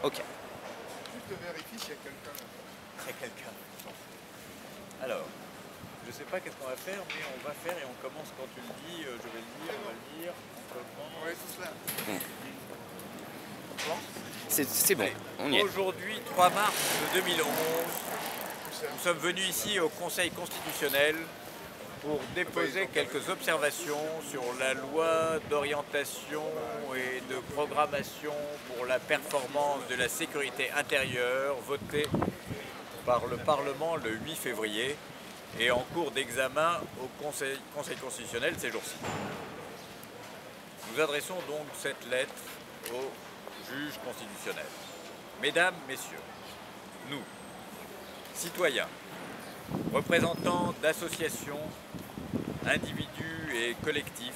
Ok. Juste vérifie s'il y a quelqu'un. Il y a quelqu'un. Alors, je sais pas qu'est-ce qu'on va faire, mais on va faire et on commence quand tu le dis. Je vais le dire, on va le dire. On commence. Oui, tout cela. C'est bon, Allez. on y est. Aujourd'hui, 3 mars 2011, nous sommes venus ici au Conseil constitutionnel pour déposer quelques observations sur la loi d'orientation et de programmation pour la performance de la sécurité intérieure votée par le Parlement le 8 février et en cours d'examen au Conseil constitutionnel ces jours-ci. Nous adressons donc cette lettre au juge constitutionnel. Mesdames, Messieurs, nous, citoyens, représentants d'associations, individus et collectifs,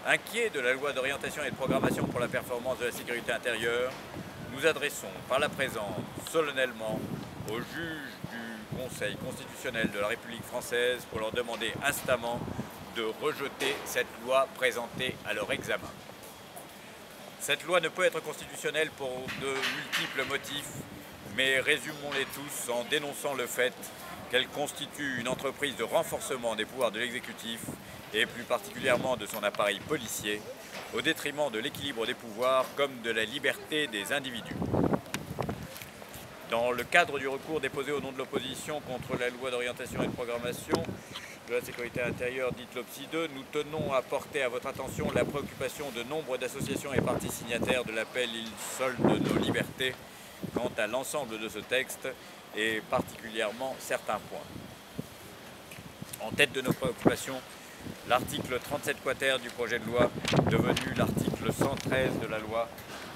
inquiets de la loi d'orientation et de programmation pour la performance de la sécurité intérieure, nous adressons par la présente solennellement au juge du Conseil constitutionnel de la République française pour leur demander instamment de rejeter cette loi présentée à leur examen. Cette loi ne peut être constitutionnelle pour de multiples motifs, mais résumons-les tous en dénonçant le fait qu'elle constitue une entreprise de renforcement des pouvoirs de l'exécutif et plus particulièrement de son appareil policier, au détriment de l'équilibre des pouvoirs comme de la liberté des individus. Dans le cadre du recours déposé au nom de l'opposition contre la loi d'orientation et de programmation de la sécurité intérieure, dite LOPSI 2, nous tenons à porter à votre attention la préoccupation de nombre d'associations et partis signataires de l'appel « Il solde nos libertés » quant à l'ensemble de ce texte et particulièrement certains points. En tête de nos préoccupations, l'article 37 quater du projet de loi, devenu l'article 113 de la loi,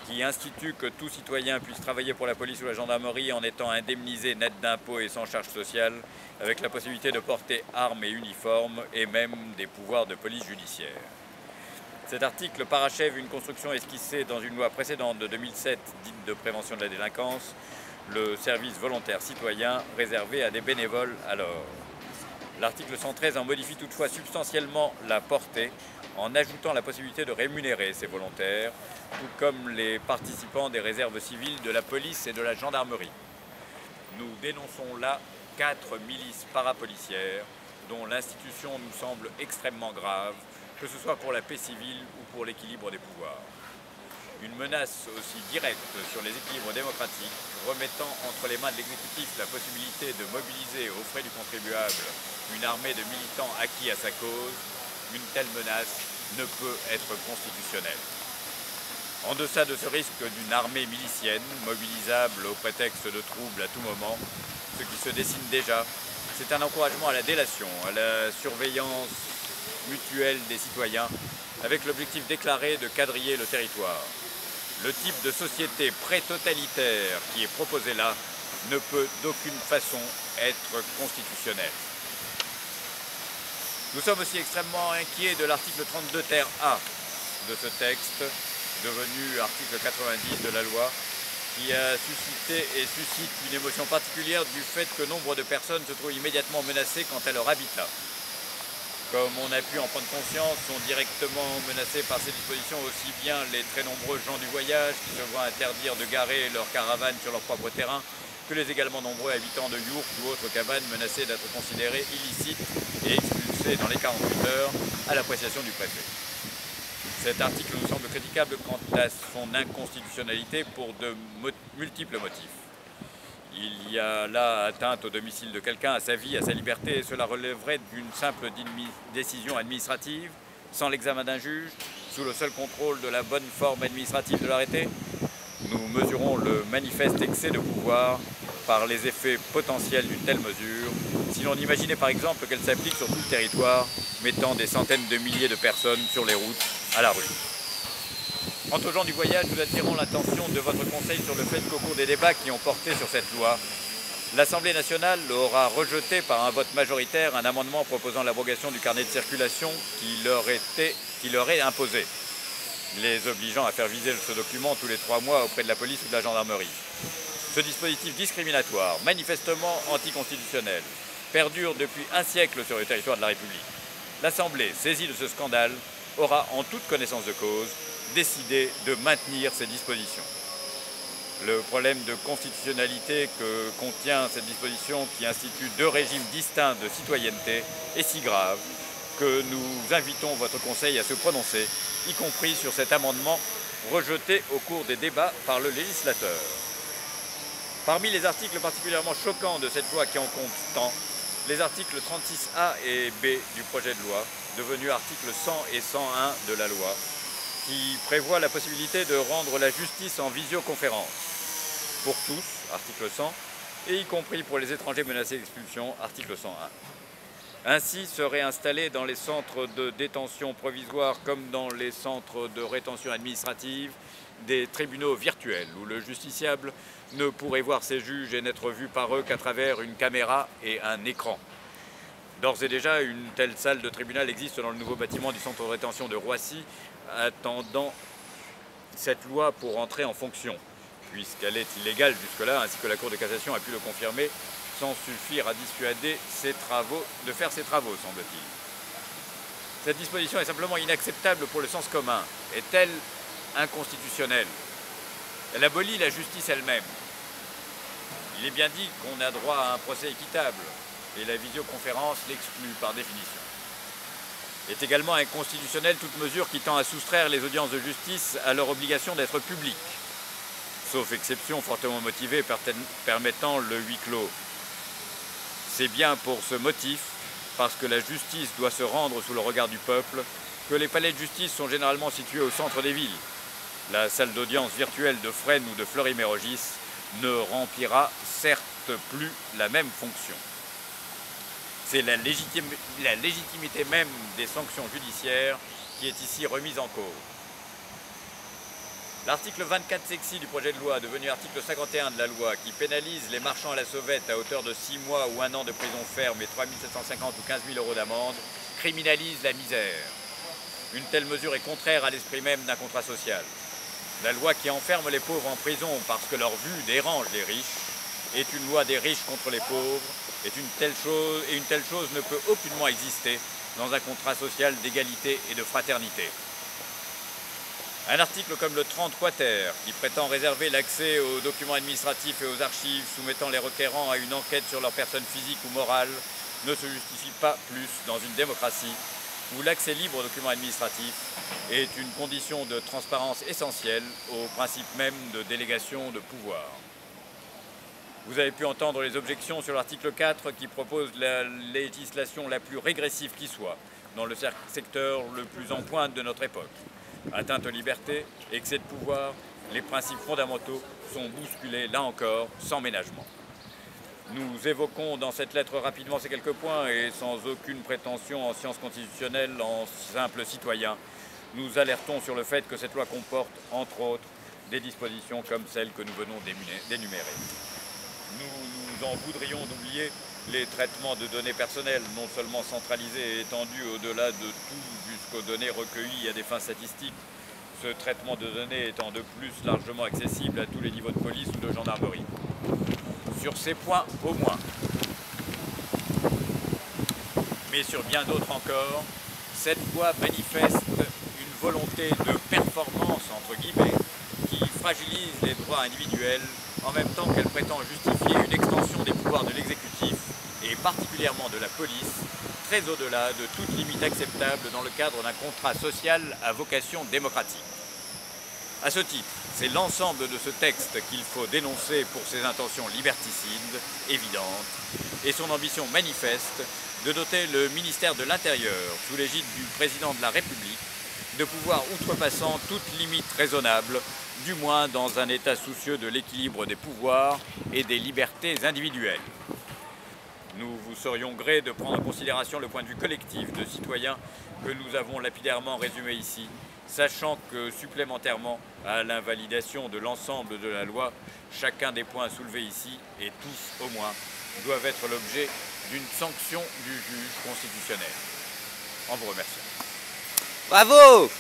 qui institue que tout citoyen puisse travailler pour la police ou la gendarmerie en étant indemnisé net d'impôts et sans charge sociale, avec la possibilité de porter armes et uniformes et même des pouvoirs de police judiciaire. Cet article parachève une construction esquissée dans une loi précédente de 2007, dite de prévention de la délinquance, le service volontaire citoyen réservé à des bénévoles alors. L'article 113 en modifie toutefois substantiellement la portée en ajoutant la possibilité de rémunérer ces volontaires, tout comme les participants des réserves civiles de la police et de la gendarmerie. Nous dénonçons là 4 milices parapolicières dont l'institution nous semble extrêmement grave, que ce soit pour la paix civile ou pour l'équilibre des pouvoirs. Une menace aussi directe sur les équilibres démocratiques, remettant entre les mains de l'exécutif la possibilité de mobiliser aux frais du contribuable une armée de militants acquis à sa cause, une telle menace ne peut être constitutionnelle. En deçà de ce risque d'une armée milicienne, mobilisable au prétexte de troubles à tout moment, ce qui se dessine déjà, c'est un encouragement à la délation, à la surveillance mutuelle des citoyens, avec l'objectif déclaré de quadriller le territoire. Le type de société pré-totalitaire qui est proposé là ne peut d'aucune façon être constitutionnel. Nous sommes aussi extrêmement inquiets de l'article 32 ter A de ce texte, devenu article 90 de la loi, qui a suscité et suscite une émotion particulière du fait que nombre de personnes se trouvent immédiatement menacées quant à leur habitat. Comme on a pu en prendre conscience, sont directement menacés par ces dispositions aussi bien les très nombreux gens du voyage qui se voient interdire de garer leur caravane sur leur propre terrain, que les également nombreux habitants de yourtes ou autres cabanes menacés d'être considérés illicites et expulsés dans les 48 heures à l'appréciation du préfet. Cet article nous semble critiquable quant à son inconstitutionnalité pour de multiples motifs. Il y a là atteinte au domicile de quelqu'un, à sa vie, à sa liberté, et cela relèverait d'une simple décision administrative, sans l'examen d'un juge, sous le seul contrôle de la bonne forme administrative de l'arrêté. Nous mesurons le manifeste excès de pouvoir par les effets potentiels d'une telle mesure, si l'on imaginait par exemple qu'elle s'applique sur tout le territoire, mettant des centaines de milliers de personnes sur les routes, à la rue. Quant aux gens du voyage, nous attirons l'attention de votre Conseil sur le fait qu'au cours des débats qui ont porté sur cette loi, l'Assemblée nationale aura rejeté par un vote majoritaire un amendement proposant l'abrogation du carnet de circulation qui leur est imposé, les obligeant à faire viser ce document tous les 3 mois auprès de la police ou de la gendarmerie. Ce dispositif discriminatoire, manifestement anticonstitutionnel, perdure depuis un siècle sur le territoire de la République. L'Assemblée, saisie de ce scandale, aura en toute connaissance de cause décidé de maintenir ces dispositions. Le problème de constitutionnalité que contient cette disposition qui institue deux régimes distincts de citoyenneté est si grave que nous invitons votre Conseil à se prononcer, y compris sur cet amendement rejeté au cours des débats par le législateur. Parmi les articles particulièrement choquants de cette loi qui en compte tant, les articles 36A et B du projet de loi, devenus articles 100 et 101 de la loi, qui prévoient la possibilité de rendre la justice en visioconférence pour tous, article 100, et y compris pour les étrangers menacés d'expulsion, article 101. Ainsi seraient installés dans les centres de détention provisoire comme dans les centres de rétention administrative des tribunaux virtuels où le justiciable ne pourrait voir ses juges et n'être vu par eux qu'à travers une caméra et un écran. D'ores et déjà, une telle salle de tribunal existe dans le nouveau bâtiment du centre de rétention de Roissy, attendant cette loi pour entrer en fonction, puisqu'elle est illégale jusque-là, ainsi que la Cour de cassation a pu le confirmer, sans suffire à dissuader de faire ses travaux, semble-t-il. Cette disposition est simplement inacceptable pour le sens commun. Est-elle inconstitutionnelle? Elle abolit la justice elle-même. Il est bien dit qu'on a droit à un procès équitable, et la visioconférence l'exclut par définition. Est également inconstitutionnelle toute mesure qui tend à soustraire les audiences de justice à leur obligation d'être publiques, sauf exception fortement motivée permettant le huis clos. C'est bien pour ce motif, parce que la justice doit se rendre sous le regard du peuple, que les palais de justice sont généralement situés au centre des villes. La salle d'audience virtuelle de Fresnes ou de Fleury-Mérogis ne remplira certes plus la même fonction. C'est la légitimité même des sanctions judiciaires qui est ici remise en cause. L'article 24 sexy du projet de loi, devenu article 51 de la loi, qui pénalise les marchands à la sauvette à hauteur de 6 mois ou 1 an de prison ferme et 3 750 ou 15 000 € d'amende, criminalise la misère. Une telle mesure est contraire à l'esprit même d'un contrat social. La loi qui enferme les pauvres en prison parce que leur vue dérange les riches est une loi des riches contre les pauvres, et une telle chose ne peut aucunement exister dans un contrat social d'égalité et de fraternité. Un article comme le 30 quater, qui prétend réserver l'accès aux documents administratifs et aux archives soumettant les requérants à une enquête sur leur personne physique ou morale, ne se justifie pas plus dans une démocratie où l'accès libre aux documents administratifs est une condition de transparence essentielle au principe même de délégation de pouvoir. Vous avez pu entendre les objections sur l'article 4 qui propose la législation la plus régressive qui soit dans le secteur le plus en pointe de notre époque. Atteinte aux libertés, excès de pouvoir, les principes fondamentaux sont bousculés, là encore, sans ménagement. Nous évoquons dans cette lettre rapidement ces quelques points et sans aucune prétention en sciences constitutionnelles, en simples citoyens, nous alertons sur le fait que cette loi comporte, entre autres, des dispositions comme celles que nous venons d'énumérer. Nous en voudrions d'oublier les traitements de données personnelles, non seulement centralisés et étendus au-delà de tout jusqu'aux données recueillies à des fins statistiques, ce traitement de données étant de plus largement accessible à tous les niveaux de police ou de gendarmerie. Sur ces points au moins, mais sur bien d'autres encore, cette loi manifeste une volonté de performance, entre guillemets, qui fragilise les droits individuels en même temps qu'elle prétend justifier une extension des pouvoirs de l'exécutif et particulièrement de la police, très au-delà de toute limite acceptable dans le cadre d'un contrat social à vocation démocratique. À ce titre, c'est l'ensemble de ce texte qu'il faut dénoncer pour ses intentions liberticides, évidentes, et son ambition manifeste de doter le ministère de l'Intérieur, sous l'égide du président de la République, de pouvoirs outrepassant toute limite raisonnable, du moins dans un état soucieux de l'équilibre des pouvoirs et des libertés individuelles. Nous vous serions gré de prendre en considération le point de vue collectif de citoyens que nous avons lapidairement résumé ici, sachant que, supplémentairement à l'invalidation de l'ensemble de la loi, chacun des points soulevés ici, et tous au moins, doivent être l'objet d'une sanction du juge constitutionnel. En vous remerciant. Bravo!